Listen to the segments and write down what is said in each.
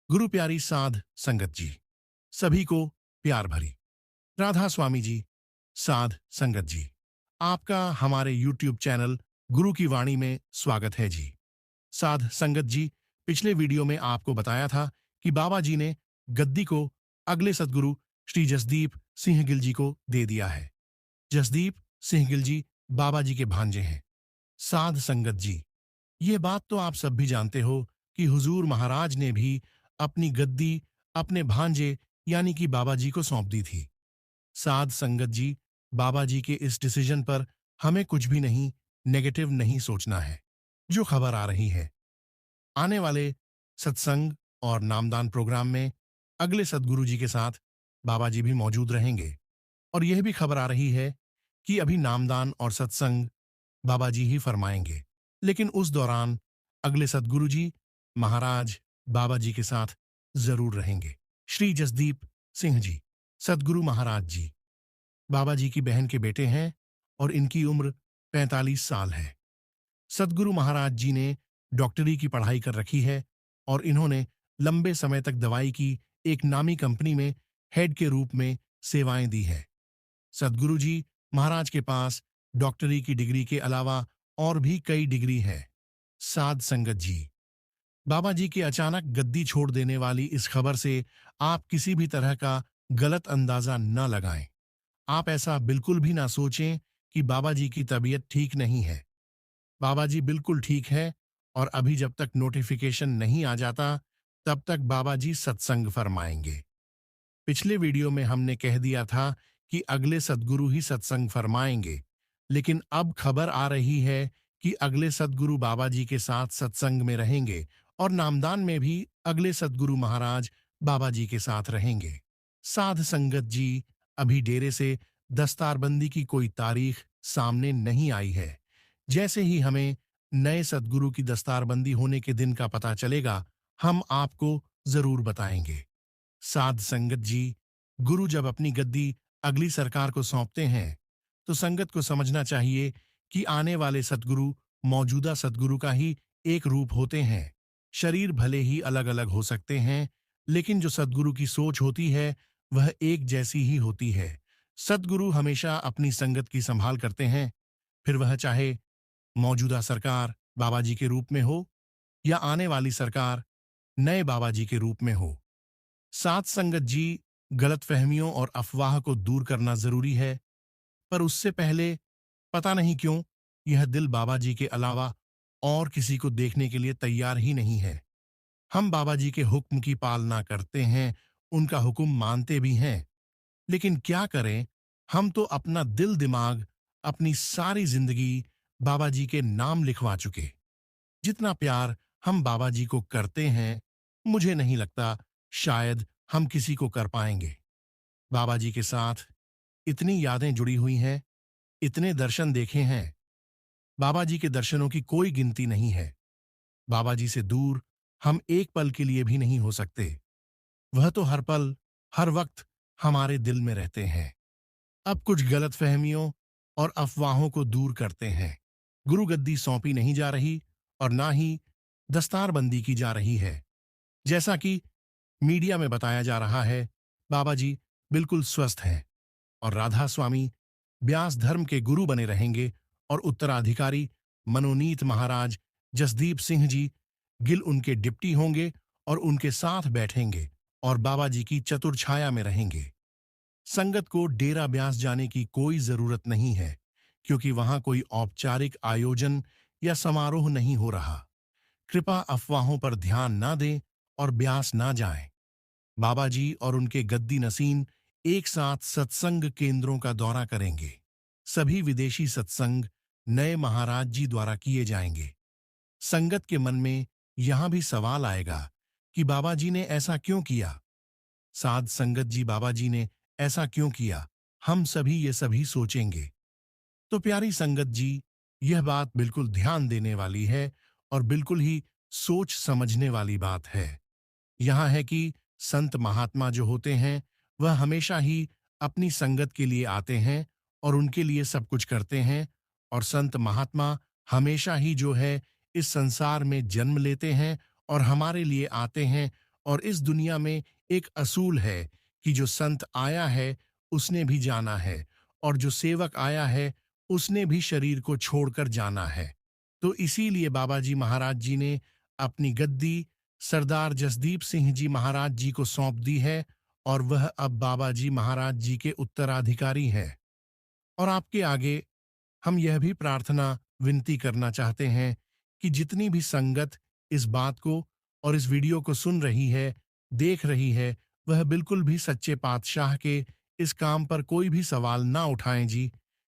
गुरु प्यारी साध संगत जी, सभी को प्यार भरी राधा स्वामी जी। साध संगत जी, आपका हमारे YouTube चैनल गुरु की वाणी में स्वागत है जी। साध संगत जी, पिछले वीडियो में आपको बताया था कि बाबा जी ने गद्दी को अगले सदगुरु श्री जसदीप सिंह गिल जी को दे दिया है। जसदीप सिंह गिल जी बाबा जी के भांजे हैं। साध संगत जी, ये बात तो आप सब भी जानते हो कि हुजूर महाराज ने भी अपनी गद्दी अपने भांजे यानी कि बाबा जी को सौंप दी थी। साध संगत जी, बाबा जी के इस डिसीजन पर हमें कुछ भी नहीं नेगेटिव नहीं सोचना है। जो खबर आ रही है, आने वाले सत्संग और नामदान प्रोग्राम में अगले सदगुरु जी के साथ बाबा जी भी मौजूद रहेंगे। और यह भी खबर आ रही है कि अभी नामदान और सत्संग बाबा जी ही फरमाएंगे, लेकिन उस दौरान अगले सदगुरु जी महाराज बाबा जी के साथ जरूर रहेंगे। श्री जसदीप सिंह जी सदगुरु महाराज जी बाबा जी की बहन के बेटे हैं और इनकी उम्र 45 साल है। सदगुरु महाराज जी ने डॉक्टरी की पढ़ाई कर रखी है और इन्होंने लंबे समय तक दवाई की एक नामी कंपनी में हेड के रूप में सेवाएं दी है। सदगुरु जी महाराज के पास डॉक्टरी की डिग्री के अलावा और भी कई डिग्री है। साध संगत जी, बाबा जी के अचानक गद्दी छोड़ देने वाली इस खबर से आप किसी भी तरह का गलत अंदाजा न लगाएं। आप ऐसा बिल्कुल भी ना सोचें कि बाबा जी की तबीयत ठीक नहीं है। बाबा जी बिल्कुल ठीक है और अभी जब तक नोटिफिकेशन नहीं आ जाता तब तक बाबा जी सत्संग फरमाएंगे। पिछले वीडियो में हमने कह दिया था कि अगले सदगुरु ही सत्संग फरमाएंगे, लेकिन अब खबर आ रही है कि अगले सदगुरु बाबा जी के साथ सत्संग में रहेंगे और नामदान में भी अगले सदगुरु महाराज बाबा जी के साथ रहेंगे। साध संगत जी, अभी डेरे से दस्तारबंदी की कोई तारीख सामने नहीं आई है। जैसे ही हमें नए सदगुरु की दस्तारबंदी होने के दिन का पता चलेगा, हम आपको जरूर बताएंगे। साध संगत जी, गुरु जब अपनी गद्दी अगली सरकार को सौंपते हैं तो संगत को समझना चाहिए कि आने वाले सतगुरु मौजूदा सतगुरु का ही एक रूप होते हैं। शरीर भले ही अलग अलग हो सकते हैं, लेकिन जो सतगुरु की सोच होती है वह एक जैसी ही होती है। सतगुरु हमेशा अपनी संगत की संभाल करते हैं, फिर वह चाहे मौजूदा सरकार बाबा जी के रूप में हो या आने वाली सरकार नए बाबा जी के रूप में हो। साथ संगत जी, गलतफहमियों और अफवाह को दूर करना जरूरी है, पर उससे पहले पता नहीं क्यों यह दिल बाबा जी के अलावा और किसी को देखने के लिए तैयार ही नहीं है। हम बाबा जी के हुक्म की पालना करते हैं, उनका हुक्म मानते भी हैं, लेकिन क्या करें, हम तो अपना दिल दिमाग अपनी सारी जिंदगी बाबा जी के नाम लिखवा चुके। जितना प्यार हम बाबा जी को करते हैं, मुझे नहीं लगता शायद हम किसी को कर पाएंगे। बाबा जी के साथ इतनी यादें जुड़ी हुई हैं, इतने दर्शन देखे हैं। बाबा जी के दर्शनों की कोई गिनती नहीं है। बाबा जी से दूर हम एक पल के लिए भी नहीं हो सकते। वह तो हर पल, हर वक्त हमारे दिल में रहते हैं। अब कुछ गलतफहमियों और अफवाहों को दूर करते हैं। गुरु गद्दी सौंपी नहीं जा रही और ना ही दस्तारबंदी की जा रही है। जैसा कि मीडिया में बताया जा रहा है, बाबा जी बिल्कुल स्वस्थ हैं और राधा स्वामी ब्यास धर्म के गुरु बने रहेंगे और उत्तराधिकारी मनोनीत महाराज जसदीप सिंह जी गिल उनके डिप्टी होंगे और उनके साथ बैठेंगे और बाबा जी की चतुर में रहेंगे। संगत को डेरा ब्यास जाने की कोई जरूरत नहीं है, क्योंकि वहां कोई औपचारिक आयोजन या समारोह नहीं हो रहा। कृपा अफवाहों पर ध्यान ना दें और ब्यास ना जाएं। बाबा जी और उनके गद्दी नसीन एक साथ सत्संग केंद्रों का दौरा करेंगे। सभी विदेशी सत्संग नए महाराज जी द्वारा किए जाएंगे। संगत के मन में यहां भी सवाल आएगा कि बाबा जी ने ऐसा क्यों किया। साध संगत जी, बाबा जी ने ऐसा क्यों किया, हम सभी ये सभी सोचेंगे। तो प्यारी संगत जी, यह बात बिल्कुल ध्यान देने वाली है और बिल्कुल ही सोच समझने वाली बात है। यहां है कि संत महात्मा जो होते हैं वह हमेशा ही अपनी संगत के लिए आते हैं और उनके लिए सब कुछ करते हैं। और संत महात्मा हमेशा ही जो है इस संसार में जन्म लेते हैं और हमारे लिए आते हैं और इस दुनिया में एक असूल है कि जो संत आया है उसने भी जाना है, और जो सेवक आया है उसने भी शरीर को छोड़कर जाना है। तो इसीलिए बाबा जी महाराज जी ने अपनी गद्दी सरदार जसदीप सिंह जी महाराज जी को सौंप दी है, और वह अब बाबा जी महाराज जी के उत्तराधिकारी हैं। और आपके आगे हम यह भी प्रार्थना विनती करना चाहते हैं कि जितनी भी संगत इस बात को और इस वीडियो को सुन रही है, देख रही है, वह बिल्कुल भी सच्चे पातशाह के इस काम पर कोई भी सवाल ना उठाएं जी,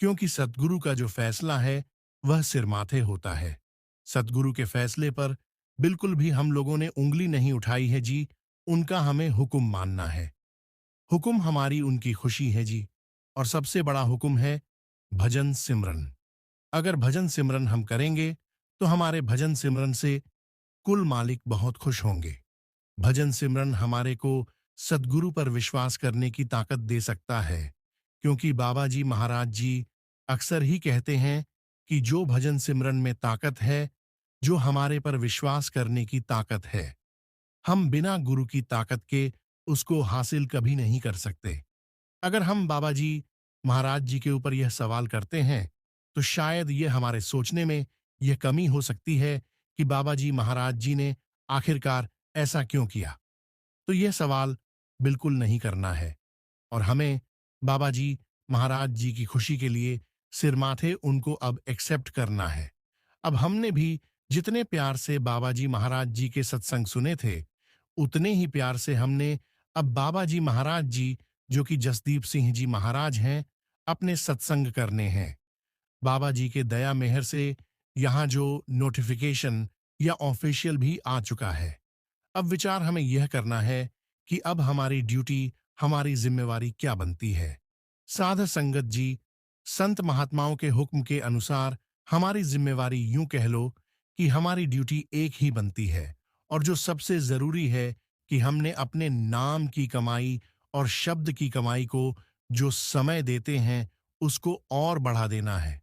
क्योंकि सतगुरु का जो फैसला है वह सिर माथे होता है। सतगुरु के फैसले पर बिल्कुल भी हम लोगों ने उंगली नहीं उठाई है जी, उनका हमें हुक्म मानना है। हुक्म हमारी उनकी खुशी है जी, और सबसे बड़ा हुक्म है भजन सिमरन। अगर भजन सिमरन हम करेंगे तो हमारे भजन सिमरन से कुल मालिक बहुत खुश होंगे। भजन सिमरन हमारे को सद्गुरु पर विश्वास करने की ताकत दे सकता है, क्योंकि बाबा जी महाराज जी अक्सर ही कहते हैं कि जो भजन सिमरन में ताकत है, जो हमारे पर विश्वास करने की ताकत है, हम बिना गुरु की ताकत के उसको हासिल कभी नहीं कर सकते। अगर हम बाबा जी महाराज जी के ऊपर यह सवाल करते हैं, तो शायद ये हमारे सोचने में यह कमी हो सकती है कि बाबा जी महाराज जी ने आखिरकार ऐसा क्यों किया। तो यह सवाल बिल्कुल नहीं करना है, और हमें बाबा जी महाराज जी की खुशी के लिए सिर माथे उनको अब एक्सेप्ट करना है। अब हमने भी जितने प्यार से बाबा जी महाराज जी के सत्संग सुने थे, उतने ही प्यार से हमने अब बाबा जी महाराज जी, जो कि जसदीप सिंह जी महाराज हैं, अपने सत्संग करने हैं। बाबा जी के दया मेहर से यहाँ जो नोटिफिकेशन या ऑफिशियल भी आ चुका है। अब विचार हमें यह करना है कि अब हमारी ड्यूटी, हमारी जिम्मेवारी क्या बनती है। साध संगत जी, संत महात्माओं के हुक्म के अनुसार हमारी जिम्मेवारी यूं कह लो कि हमारी ड्यूटी एक ही बनती है, और जो सबसे जरूरी है कि हमने अपने नाम की कमाई और शब्द की कमाई को जो समय देते हैं उसको और बढ़ा देना है।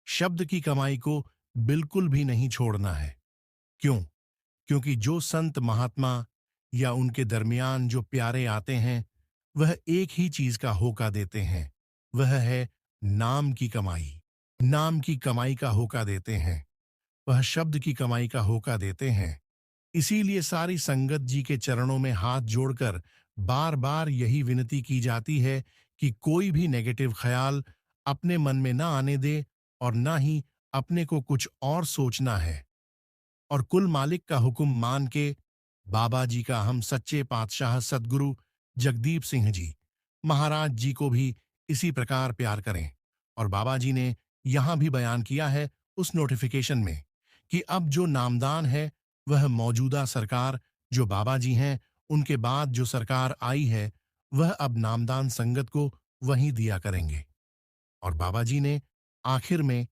शब्द की कमाई को बिल्कुल भी नहीं छोड़ना है। क्यों? क्योंकि जो संत महात्मा या उनके दरमियान जो प्यारे आते हैं, वह एक ही चीज का होका देते हैं, वह है नाम की कमाई। नाम की कमाई का होका देते हैं, वह शब्द की कमाई का होका देते हैं। इसीलिए सारी संगत जी के चरणों में हाथ जोड़कर बार बार यही विनती की जाती है कि कोई भी नेगेटिव ख्याल अपने मन में ना आने दे, और ना ही अपने को कुछ और सोचना है। और कुल मालिक का हुक्म मान के बाबा जी का हम सच्चे पातशाह सदगुरु जगदीप सिंह जी महाराज जी को भी इसी प्रकार प्यार करें। और बाबा जी ने यहां भी बयान किया है उस नोटिफिकेशन में कि अब जो नामदान है वह मौजूदा सरकार, जो बाबा जी हैं उनके बाद जो सरकार आई है, वह अब नामदान संगत को वहीं दिया करेंगे। और बाबा जी ने आखिर में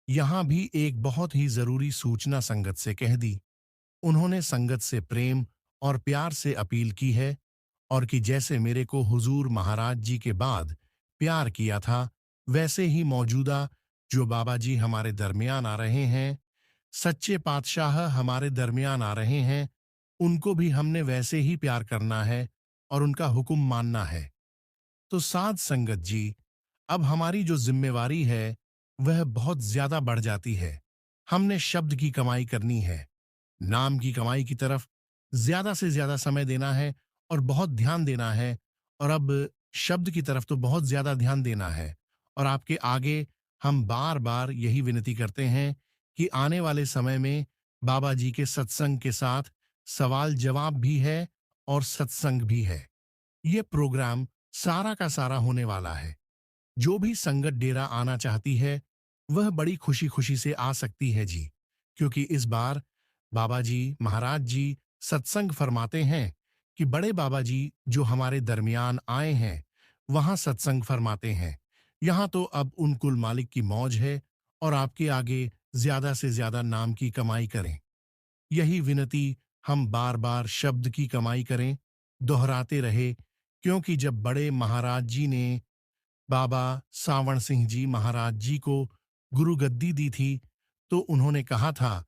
यहां भी एक बहुत ही जरूरी सूचना संगत से कह दी। उन्होंने संगत से प्रेम और प्यार से अपील की है, और कि जैसे मेरे को हुजूर महाराज जी के बाद प्यार किया था, वैसे ही मौजूदा जो बाबा जी हमारे दरमियान आ रहे हैं, सच्चे पातशाह हमारे दरमियान आ रहे हैं, उनको भी हमने वैसे ही प्यार करना है और उनका हुक्म मानना है। तो साध संगत जी, अब हमारी जो जिम्मेवारी है वह बहुत ज्यादा बढ़ जाती है। हमने शब्द की कमाई करनी है, नाम की कमाई की तरफ ज्यादा से ज्यादा समय देना है और बहुत ध्यान देना है। और अब शब्द की तरफ तो बहुत ज्यादा ध्यान देना है। और आपके आगे हम बार बार यही विनती करते हैं कि आने वाले समय में बाबा जी के सत्संग के साथ सवाल जवाब भी है और सत्संग भी है। ये प्रोग्राम सारा का सारा होने वाला है। जो भी संगत डेरा आना चाहती है, वह बड़ी खुशी खुशी से आ सकती है जी, क्योंकि इस बार बाबा जी महाराज जी सत्संग फरमाते हैं कि बड़े बाबा जी जो हमारे दरमियान आए हैं, वहां सत्संग फरमाते हैं। यहां तो अब उन कुल मालिक की मौज है, और आपके आगे ज्यादा से ज्यादा नाम की कमाई करें। यही विनती हम बार बार शब्द की कमाई करें, दोहराते रहे, क्योंकि जब बड़े महाराज जी ने बाबा सावण सिंह जी महाराज जी को गुरु गद्दी दी थी, तो उन्होंने कहा था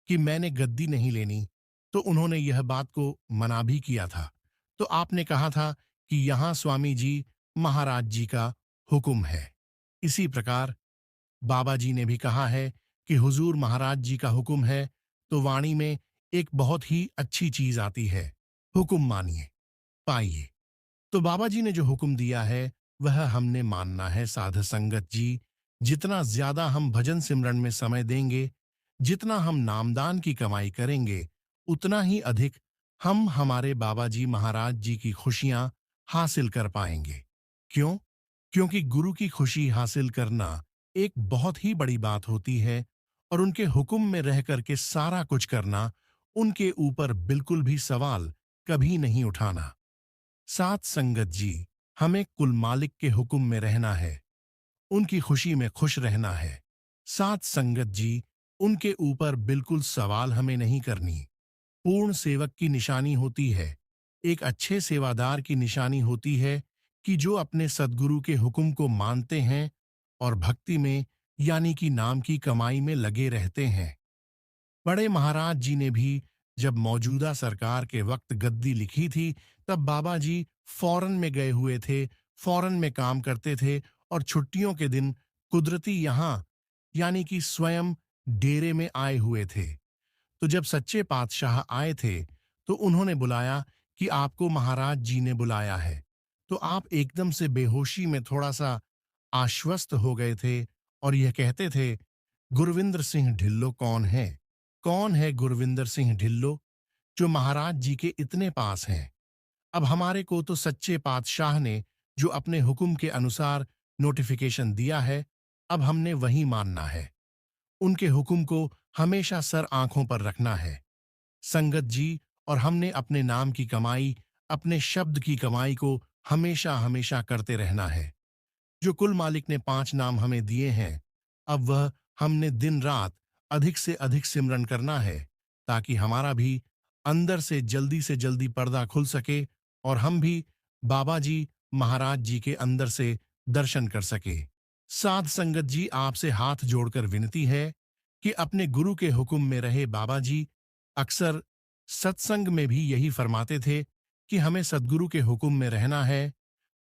कि मैंने गद्दी नहीं लेनी, तो उन्होंने यह बात को मना भी किया था। तो आपने कहा था कि यहाँ स्वामी जी महाराज जी का हुक्म है। इसी प्रकार बाबा जी ने भी कहा है कि हुजूर महाराज जी का हुक्म है, तो वाणी में एक बहुत ही अच्छी चीज आती है, हुक्म मानिए, पाइए। तो बाबा जी ने जो हुक्म दिया है वह हमने मानना है साध संगत जी। जितना ज्यादा हम भजन सिमरन में समय देंगे, जितना हम नामदान की कमाई करेंगे, उतना ही अधिक हम हमारे बाबा जी महाराज जी की खुशियां हासिल कर पाएंगे। क्यों? क्योंकि गुरु की खुशी हासिल करना एक बहुत ही बड़ी बात होती है, और उनके हुक्म में रह करके सारा कुछ करना, उनके ऊपर बिल्कुल भी सवाल कभी नहीं उठाना। सात संगत जी, हमें कुल मालिक के हुक्म में रहना है, उनकी खुशी में खुश रहना है। सात संगत जी, उनके ऊपर बिल्कुल सवाल हमें नहीं करनी। पूर्ण सेवक की निशानी होती है, एक अच्छे सेवादार की निशानी होती है कि जो अपने सद्गुरु के हुक्म को मानते हैं और भक्ति में यानी कि नाम की कमाई में लगे रहते हैं। बड़े महाराज जी ने भी जब मौजूदा सरकार के वक्त गद्दी लिखी थी, तब बाबा जी फॉरेन में गए हुए थे, फॉरेन में काम करते थे, और छुट्टियों के दिन कुदरती यहाँ यानी कि स्वयं डेरे में आए हुए थे। तो जब सच्चे पातशाह आए थे, तो उन्होंने बुलाया कि आपको महाराज जी ने बुलाया है। तो आप एकदम से बेहोशी में थोड़ा सा आश्वस्त हो गए थे और यह कहते थे, गुरविंदर सिंह ढिल्लो कौन है? कौन है गुरविंदर सिंह ढिल्लो, जो महाराज जी के इतने पास हैं? अब हमारे को तो सच्चे पातशाह ने जो अपने हुक्म के अनुसार नोटिफिकेशन दिया है, अब हमने वही मानना है। उनके हुक्म को हमेशा सर आंखों पर रखना है संगत जी। और हमने अपने नाम की कमाई, अपने शब्द की कमाई को हमेशा हमेशा करते रहना है। जो कुल मालिक ने 5 नाम हमें दिए हैं, अब वह हमने दिन रात अधिक से अधिक सिमरन करना है, ताकि हमारा भी अंदर से जल्दी पर्दा खुल सके और हम भी बाबा जी महाराज जी के अंदर से दर्शन कर सके। साध संगत जी, आपसे हाथ जोड़कर विनती है कि अपने गुरु के हुक्म में रहे। बाबा जी अक्सर सत्संग में भी यही फरमाते थे कि हमें सद्गुरु के हुक्म में रहना है,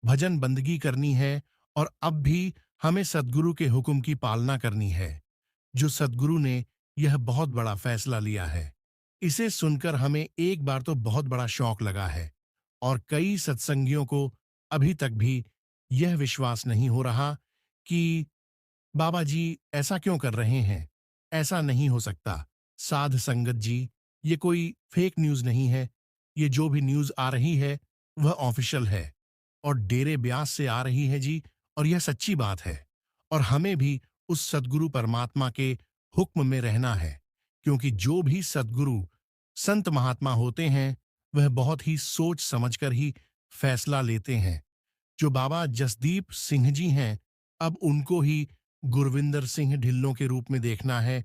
भजन बंदगी करनी है, और अब भी हमें सद्गुरु के हुक्म की पालना करनी है। जो सद्गुरु ने यह बहुत बड़ा फैसला लिया है, इसे सुनकर हमें एक बार तो बहुत बड़ा शौक लगा है, और कई सत्संगियों को अभी तक भी यह विश्वास नहीं हो रहा कि बाबा जी ऐसा क्यों कर रहे हैं? ऐसा नहीं हो सकता। साध संगत जी, ये कोई फेक न्यूज़ नहीं है। ये जो भी न्यूज़ आ रही है, वह ऑफिशियल है और डेरे ब्यास से आ रही है जी, और यह सच्ची बात है। और हमें भी उस सद्गुरु परमात्मा के हुक्म में रहना है, क्योंकि जो भी सद्गुरु, संत महात्मा होते हैं, वह बहुत ही सोच समझकर ही फैसला लेते हैं। जो बाबा जसदीप सिंह जी हैं, अब उनको ही गुरविंदर सिंह ढिल्लों के रूप में देखना है,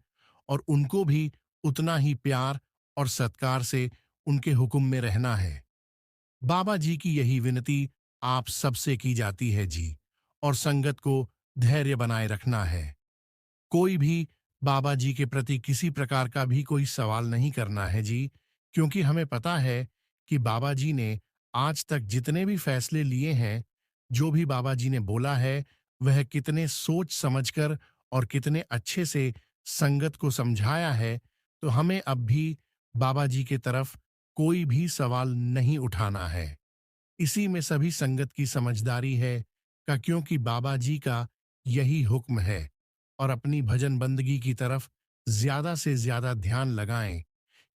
और उनको भी उतना ही प्यार और सत्कार से उनके हुक्म में रहना है। बाबा जी की यही विनती आप सबसे की जाती है जी, और संगत को धैर्य बनाए रखना है। कोई भी बाबा जी के प्रति किसी प्रकार का भी कोई सवाल नहीं करना है जी, क्योंकि हमें पता है कि बाबा जी ने आज तक जितने भी फैसले लिए हैं, जो भी बाबा जी ने बोला है, वह कितने सोच समझकर और कितने अच्छे से संगत को समझाया है। तो हमें अब भी बाबा जी के तरफ कोई भी सवाल नहीं उठाना है। इसी में सभी संगत की समझदारी है का, क्योंकि बाबा जी का यही हुक्म है। और अपनी भजन बंदगी की तरफ ज्यादा से ज्यादा ध्यान लगाएं,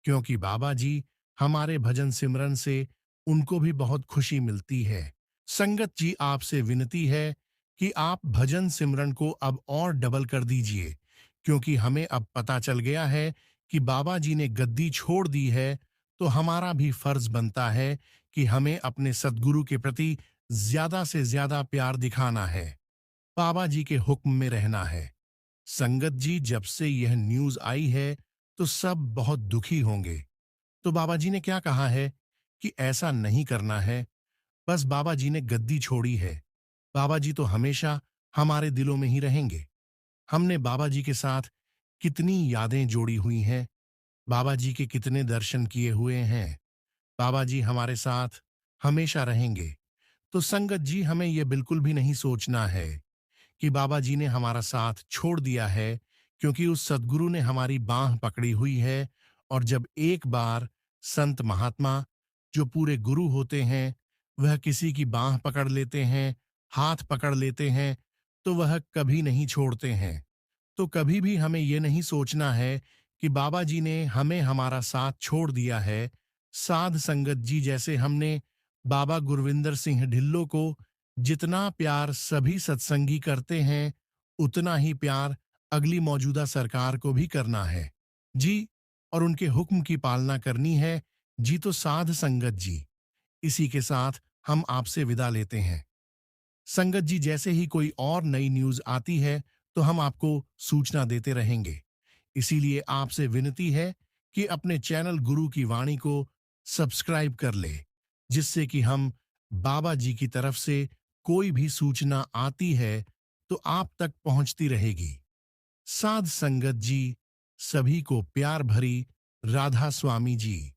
क्योंकि बाबा जी हमारे भजन सिमरन से उनको भी बहुत खुशी मिलती है। संगत जी, आपसे विनती है कि आप भजन सिमरन को अब और डबल कर दीजिए, क्योंकि हमें अब पता चल गया है कि बाबा जी ने गद्दी छोड़ दी है, तो हमारा भी फर्ज बनता है कि हमें अपने सद्गुरु के प्रति ज्यादा से ज्यादा प्यार दिखाना है, बाबा जी के हुक्म में रहना है। संगत जी, जब से यह न्यूज आई है, तो सब बहुत दुखी होंगे। तो बाबा जी ने क्या कहा है कि ऐसा नहीं करना है। बस बाबा जी ने गद्दी छोड़ी है। बाबा जी तो हमेशा हमारे दिलों में ही रहेंगे। हमने बाबा जी के साथ कितनी यादें जोड़ी हुई हैं। बाबा जी के कितने दर्शन किए हुए हैं। बाबा जी हमारे साथ हमेशा रहेंगे। तो संगत जी, हमें यह बिल्कुल भी नहीं सोचना है कि बाबा जी ने हमारा साथ छोड़ दिया है, क्योंकि उस सद्गुरु ने हमारी बांह पकड़ी हुई है। और जब एक बार संत महात्मा, जो पूरे गुरु होते हैं, वह किसी की बांह पकड़ लेते हैं, हाथ पकड़ लेते हैं, तो वह कभी नहीं छोड़ते हैं। तो कभी भी हमें ये नहीं सोचना है कि बाबा जी ने हमें हमारा साथ छोड़ दिया है। साध संगत जी, जैसे हमने बाबा गुरविंदर सिंह ढिल्लों को जितना प्यार सभी सत्संगी करते हैं, उतना ही प्यार अगली मौजूदा सरकार को भी करना है जी। और उनके हुक्म की पालना करनी है जी। तो साध संगत जी, इसी के साथ हम आपसे विदा लेते हैं। संगत जी, जैसे ही कोई और नई न्यूज आती है तो हम आपको सूचना देते रहेंगे। इसीलिए आपसे विनती है कि अपने चैनल गुरु की वाणी को सब्सक्राइब कर ले, जिससे कि हम बाबा जी की तरफ से कोई भी सूचना आती है तो आप तक पहुंचती रहेगी। साध संगत जी, सभी को प्यार भरी राधा स्वामी जी।